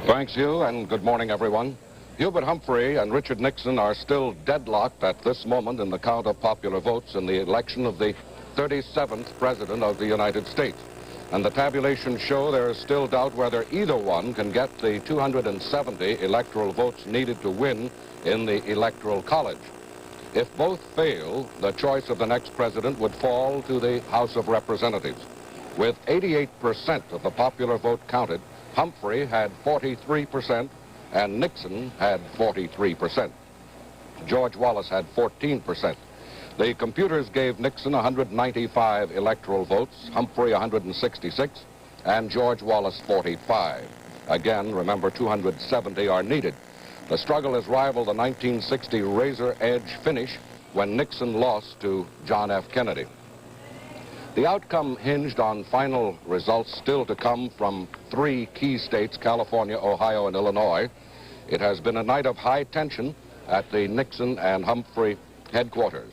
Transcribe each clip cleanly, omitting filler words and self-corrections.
Thanks, Hugh, and good morning, everyone. Hubert Humphrey and Richard Nixon are still deadlocked at this moment in the count of popular votes in the election of the 37th President of the United States. And the tabulations show there is still doubt whether either one can get the 270 electoral votes needed to win in the Electoral College. If both fail, the choice of the next president would fall to the House of Representatives. With 88% of the popular vote counted, Humphrey had 43% and Nixon had 43%. George Wallace had 14%. The computers gave Nixon 195 electoral votes, Humphrey 166, and George Wallace 45. Again, remember, 270 are needed. The struggle has rivaled the 1960 razor-edge finish when Nixon lost to John F. Kennedy. The outcome hinged on final results still to come from three key states, California, Ohio, and Illinois. It has been a night of high tension at the Nixon and Humphrey headquarters.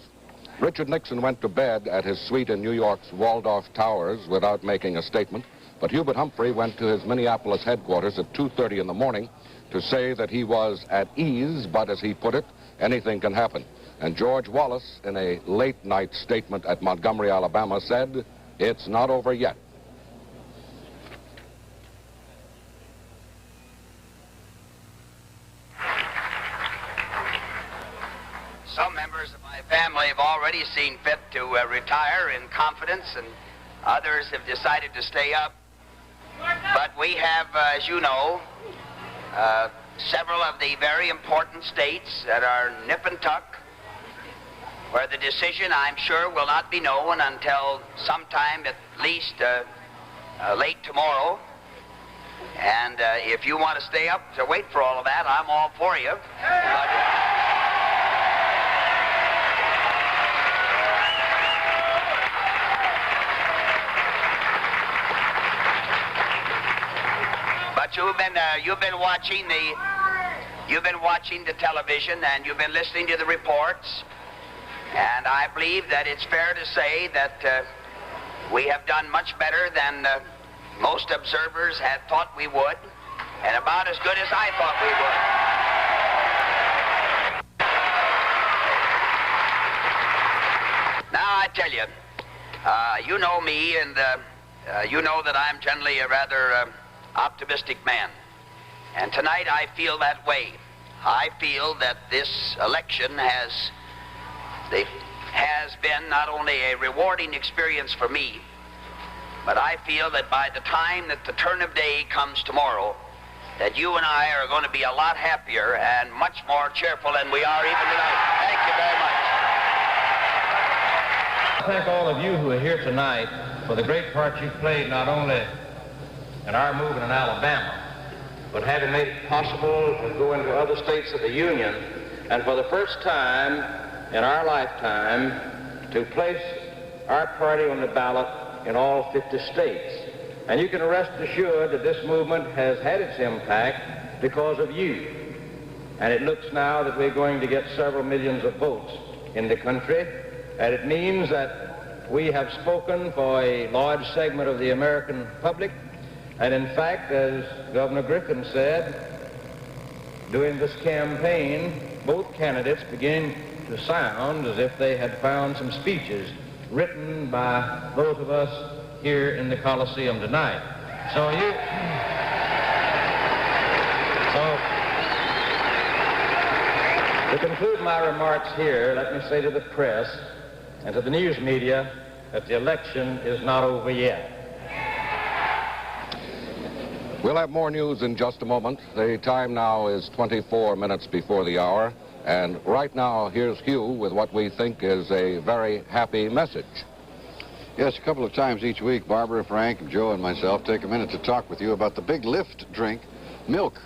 Richard Nixon went to bed at his suite in New York's Waldorf Towers without making a statement, but Hubert Humphrey went to his Minneapolis headquarters at 2:30 in the morning to say that he was at ease, but as he put it, anything can happen. And George Wallace, in a late-night statement at Montgomery, Alabama, said, "It's not over yet." Some members of my family have already seen fit to retire in confidence, and others have decided to stay up. But we have, as you know, several of the very important states that are nip and tuck, where the decision, I'm sure, will not be known until sometime at least late tomorrow. And if you want to stay up to wait for all of that, I'm all for you. But you've been watching the television, and you've been listening to the reports. And I believe that it's fair to say that we have done much better than most observers had thought we would, and about as good as I thought we would. Now, I tell you, you know me, and you know that I'm generally a rather optimistic man. And tonight I feel that way. I feel that this election has been not only a rewarding experience for me, but I feel that by the time that the turn of day comes tomorrow, that you and I are going to be a lot happier and much more cheerful than we are even tonight. Thank you very much. I thank all of you who are here tonight for the great part you've played, not only in our movement in Alabama, but having made it possible to go into other states of the Union, and for the first time in our lifetime to place our party on the ballot in all 50 states. And you can rest assured that this movement has had its impact because of you. And it looks now that we're going to get several millions of votes in the country, and it means that we have spoken for a large segment of the American public. And in fact, as Governor Griffin said, during this campaign, both candidates began to sound as if they had found some speeches written by those of us here in the Coliseum tonight. So to conclude my remarks here, let me say to the press and to the news media that the election is not over yet. We'll have more news in just a moment. The time now is 24 minutes before the hour. And right now, here's Hugh with what we think is a very happy message. Yes, a couple of times each week, Barbara, Frank, Joe, and myself take a minute to talk with you about the big lift drink, milk.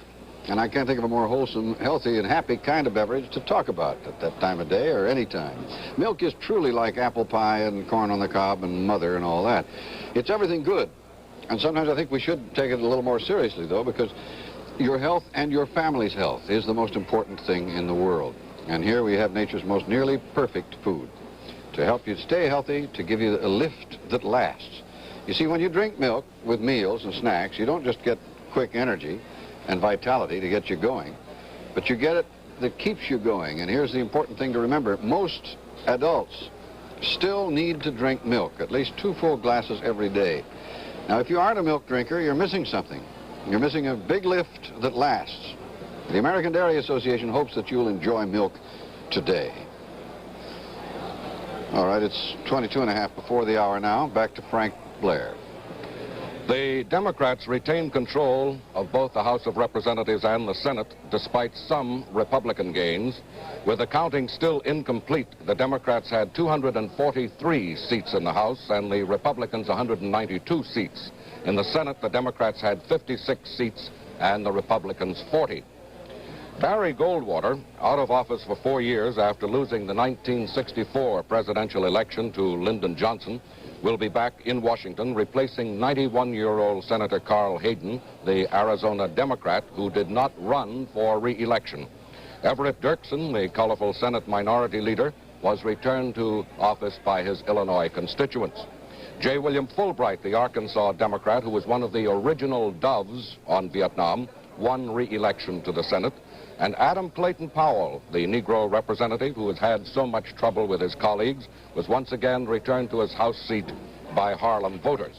And I can't think of a more wholesome, healthy, and happy kind of beverage to talk about at that time of day or any time. Milk is truly like apple pie and corn on the cob and mother and all that. It's everything good. And sometimes I think we should take it a little more seriously, though, because your health and your family's health is the most important thing in the world. And here we have nature's most nearly perfect food to help you stay healthy, to give you a lift that lasts. You see, when you drink milk with meals and snacks, you don't just get quick energy. and vitality to get you going. But you get it that keeps you going. And here's the important thing to remember. Most adults still need to drink milk, at least 2 full glasses every day. Now, if you aren't a milk drinker, you're missing something. You're missing a big lift that lasts. The American Dairy Association hopes that you'll enjoy milk today. All right, it's 22 and a half before the hour now. Back to Frank Blair. The Democrats retain control of both the House of Representatives and the Senate, despite some Republican gains. With the counting still incomplete, the Democrats had 243 seats in the House and the Republicans 192 seats. In the Senate, the Democrats had 56 seats and the Republicans 40. Barry Goldwater, out of office for 4 years after losing the 1964 presidential election to Lyndon Johnson, will be back in Washington replacing 91-year-old Senator Carl Hayden, the Arizona Democrat who did not run for re-election. Everett Dirksen, the colorful Senate minority leader, was returned to office by his Illinois constituents. J. William Fulbright, the Arkansas Democrat who was one of the original doves on Vietnam, won re-election to the Senate. And Adam Clayton Powell, the Negro representative who has had so much trouble with his colleagues, was once again returned to his House seat by Harlem voters.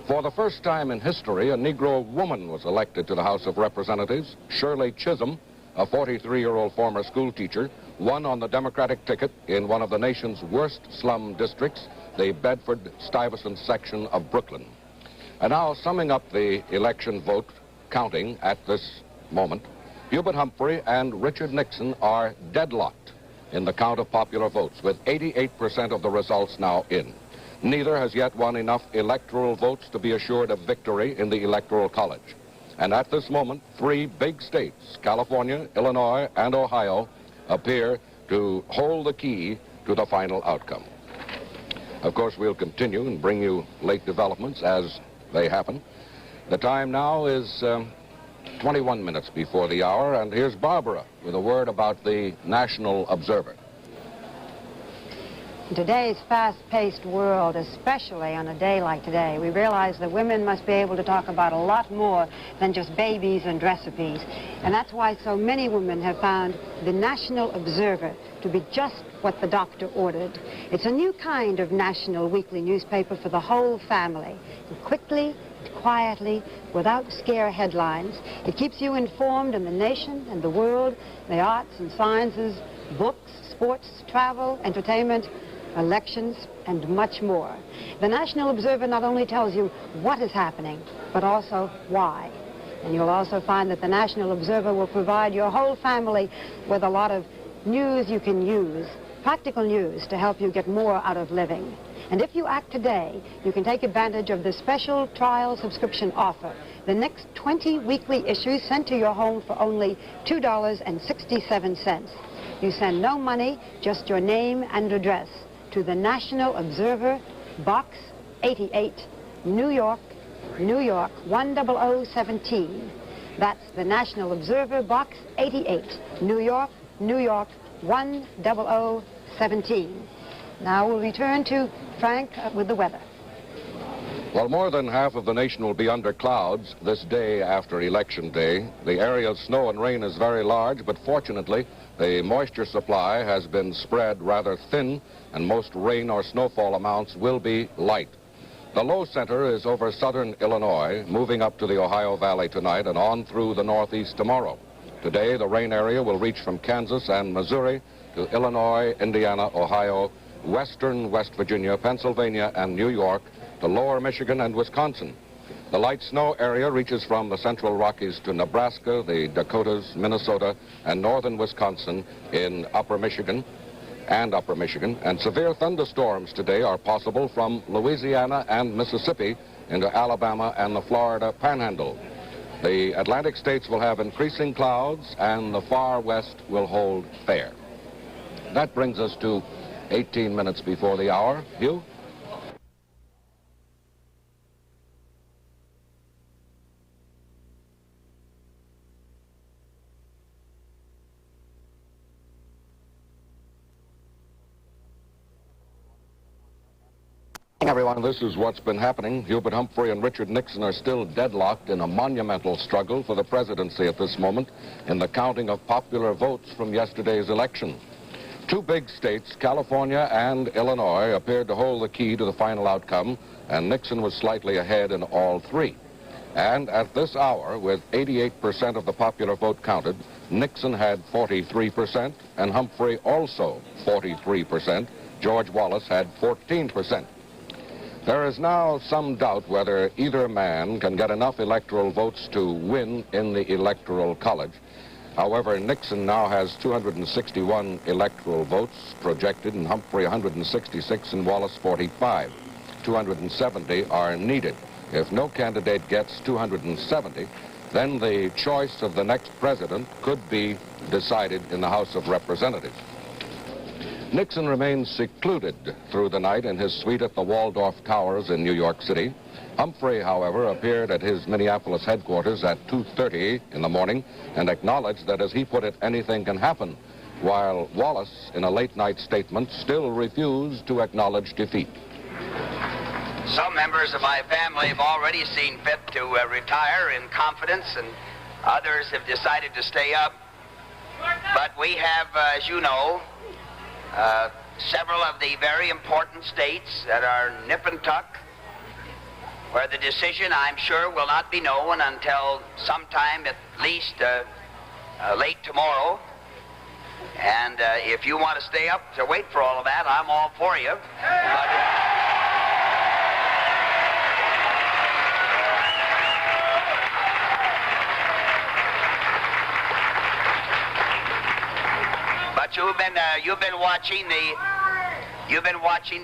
For the first time in history, a Negro woman was elected to the House of Representatives. Shirley Chisholm, a 43-year-old former school teacher, won on the Democratic ticket in one of the nation's worst slum districts, the Bedford-Stuyvesant section of Brooklyn. And now, summing up the election vote counting at this moment, Hubert Humphrey and Richard Nixon are deadlocked in the count of popular votes, with 88% of the results now in. Neither has yet won enough electoral votes to be assured of victory in the Electoral College. And at this moment, 3 big states, California, Illinois, and Ohio, appear to hold the key to the final outcome. Of course, we'll continue and bring you late developments as they happen. The time now is 21 minutes before the hour, and here's Barbara with a word about the National Observer. In today's fast-paced world, especially on a day like today, we realize that women must be able to talk about a lot more than just babies and recipes. And that's why so many women have found the National Observer to be just what the doctor ordered. It's a new kind of national weekly newspaper for the whole family. And quickly, quietly, without scare headlines, it keeps you informed in the nation and the world, the arts and sciences, books, sports, travel, entertainment, elections, and much more. The National Observer not only tells you what is happening, but also why. And you'll also find that the National Observer will provide your whole family with a lot of news you can use, practical news to help you get more out of living. And if you act today, you can take advantage of the special trial subscription offer. The next 20 weekly issues sent to your home for only $2.67. You send no money, just your name and address to the National Observer, Box 88, New York, New York 10017. That's the National Observer, Box 88, New York, New York 10017. Now we'll return to Frank with the weather. Well, more than half of the nation will be under clouds this day after Election Day. The area of snow and rain is very large, but fortunately, the moisture supply has been spread rather thin, and most rain or snowfall amounts will be light. The low center is over southern Illinois, moving up to the Ohio Valley tonight and on through the northeast tomorrow. Today, the rain area will reach from Kansas and Missouri to Illinois, Indiana, Ohio, western West Virginia, Pennsylvania, and New York, to lower Michigan and Wisconsin. The light snow area reaches from the central Rockies to Nebraska, the Dakotas, Minnesota, and northern Wisconsin in upper Michigan, and severe thunderstorms today are possible from Louisiana and Mississippi into Alabama and the Florida Panhandle. The Atlantic states will have increasing clouds, and the far west will hold fair. That brings us to 18 minutes before the hour. Hugh? Everyone, this is what's been happening. Hubert Humphrey and Richard Nixon are still deadlocked in a monumental struggle for the presidency at this moment in the counting of popular votes from yesterday's election. Two big states, California and Illinois, appeared to hold the key to the final outcome, and Nixon was slightly ahead in all three. And at this hour, with 88% of the popular vote counted, Nixon had 43%, and Humphrey also 43%. George Wallace had 14%. There is now some doubt whether either man can get enough electoral votes to win in the Electoral College. However, Nixon now has 261 electoral votes projected, and Humphrey 166 and Wallace 45. 270 are needed. If no candidate gets 270, then the choice of the next president could be decided in the House of Representatives. Nixon remains secluded through the night in his suite at the Waldorf Towers in New York City. Humphrey, however, appeared at his Minneapolis headquarters at 2:30 in the morning and acknowledged that, as he put it, anything can happen, while Wallace, in a late-night statement, still refused to acknowledge defeat. Some members of my family have already seen fit to retire in confidence, and others have decided to stay up. But we have, as you know, several of the very important states that are nip and tuck, where the decision, I'm sure, will not be known until sometime at least late tomorrow. And if you want to stay up to wait for all of that, I'm all for you. But you've been watching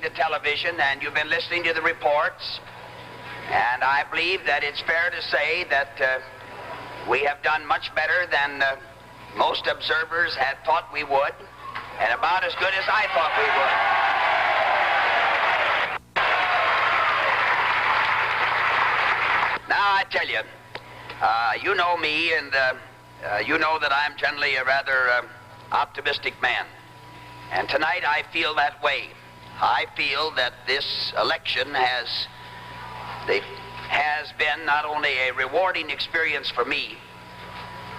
the television, and you've been listening to the reports, and I believe that it's fair to say that we have done much better than most observers had thought we would, and about as good as I thought we would. Now I tell you, you know me, and you know that I'm generally a rather optimistic man. And tonight I feel that way. I feel that this election has been not only a rewarding experience for me,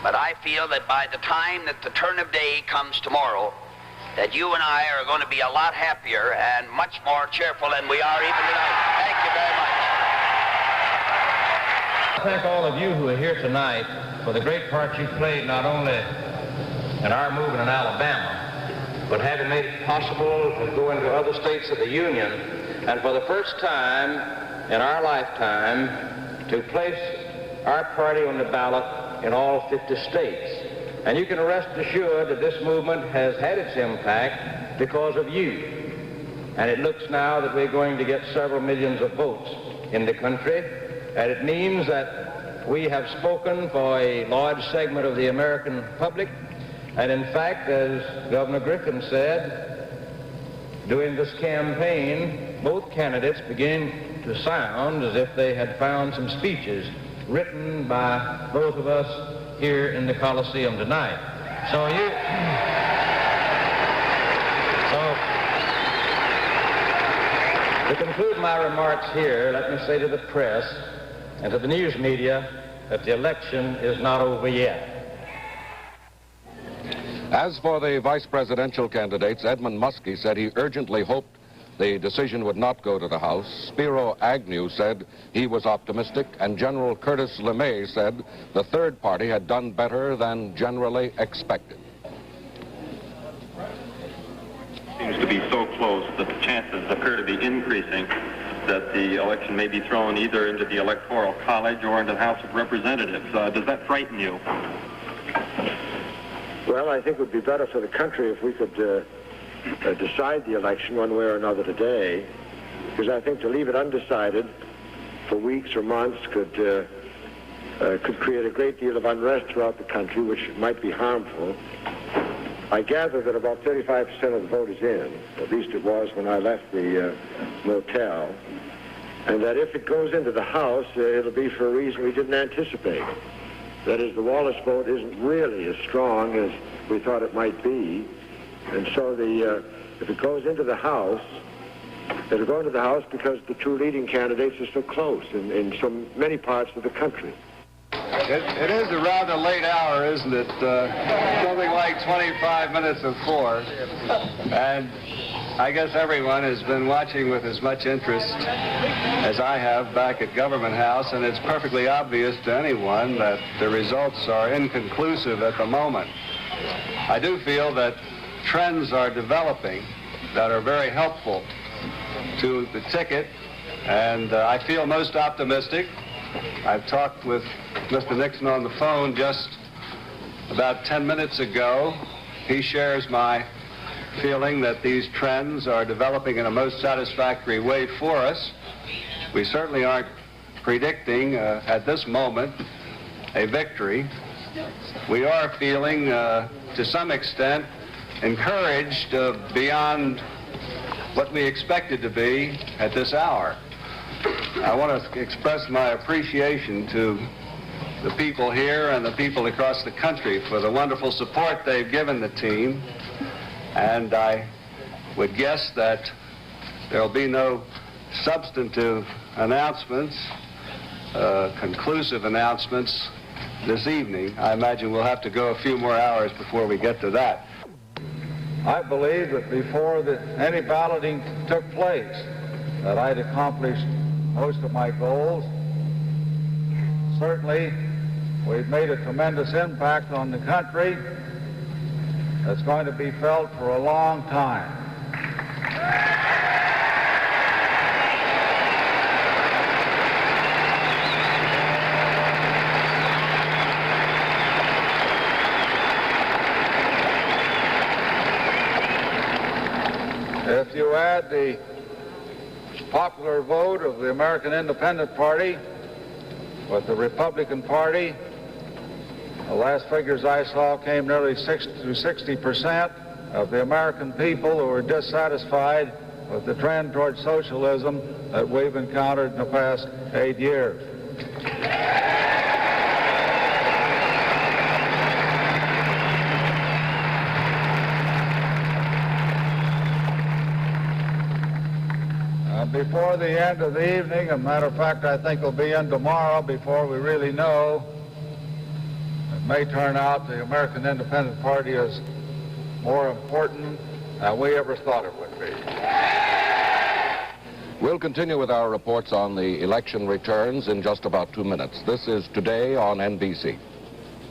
but I feel that by the time that the turn of day comes tomorrow, that you and I are going to be a lot happier and much more cheerful than we are even tonight. Thank you very much. I thank all of you who are here tonight for the great part you played, not only in our movement in Alabama, but having made it possible to go into other states of the Union, and for the first time in our lifetime to place our party on the ballot in all 50 states. And you can rest assured that this movement has had its impact because of you. And it looks now that we're going to get several millions of votes in the country, and it means that we have spoken for a large segment of the American public. And in fact, as Governor Griffin said, during this campaign, both candidates began to sound as if they had found some speeches written by both of us here in the Coliseum tonight. So to conclude my remarks here, let me say to the press and to the news media that the election is not over yet. As for the vice presidential candidates, Edmund Muskie said he urgently hoped the decision would not go to the House. Spiro Agnew said he was optimistic, and General Curtis LeMay said the third party had done better than generally expected. Seems to be so close that the chances appear to be increasing that the election may be thrown either into the Electoral College or into the House of Representatives. Does that frighten you? Well, I think it would be better for the country if we could decide the election one way or another today, because I think to leave it undecided for weeks or months could create a great deal of unrest throughout the country, which might be harmful. I gather that about 35% of the vote is in, at least it was when I left the motel, and that if it goes into the House, it'll be for a reason we didn't anticipate. That is, the Wallace vote isn't really as strong as we thought it might be. And so if it goes into the House, that are going to the House because the two leading candidates are so close in so many parts of the country. It is a rather late hour, isn't it? Something like 25 minutes of 4. And I guess everyone has been watching with as much interest as I have back at Government House, and it's perfectly obvious to anyone that the results are inconclusive at the moment. I do feel that trends are developing that are very helpful to the ticket, and I feel most optimistic. I've talked with Mr. Nixon on the phone just about 10 minutes ago. He shares my feeling that these trends are developing in a most satisfactory way for us. We certainly aren't predicting at this moment a victory. We are feeling to some extent encouraged beyond what we expected to be at this hour. I want to express my appreciation to the people here and the people across the country for the wonderful support they've given the team. And I would guess that there will be no substantive announcements, conclusive announcements this evening. I imagine we'll have to go a few more hours before we get to that. I believe that before any balloting took place, that I'd accomplished most of my goals. Certainly, we've made a tremendous impact on the country that's going to be felt for a long time. If you add the popular vote of the American Independent Party with the Republican Party, the last figures I saw came nearly 60% of the American people who are dissatisfied with the trend toward socialism that we've encountered in the past 8 years. Before the end of the evening, as a matter of fact, I think it'll be in tomorrow before we really know, it may turn out the American Independent Party is more important than we ever thought it would be. We'll continue with our reports on the election returns in just about 2 minutes. This is Today on NBC.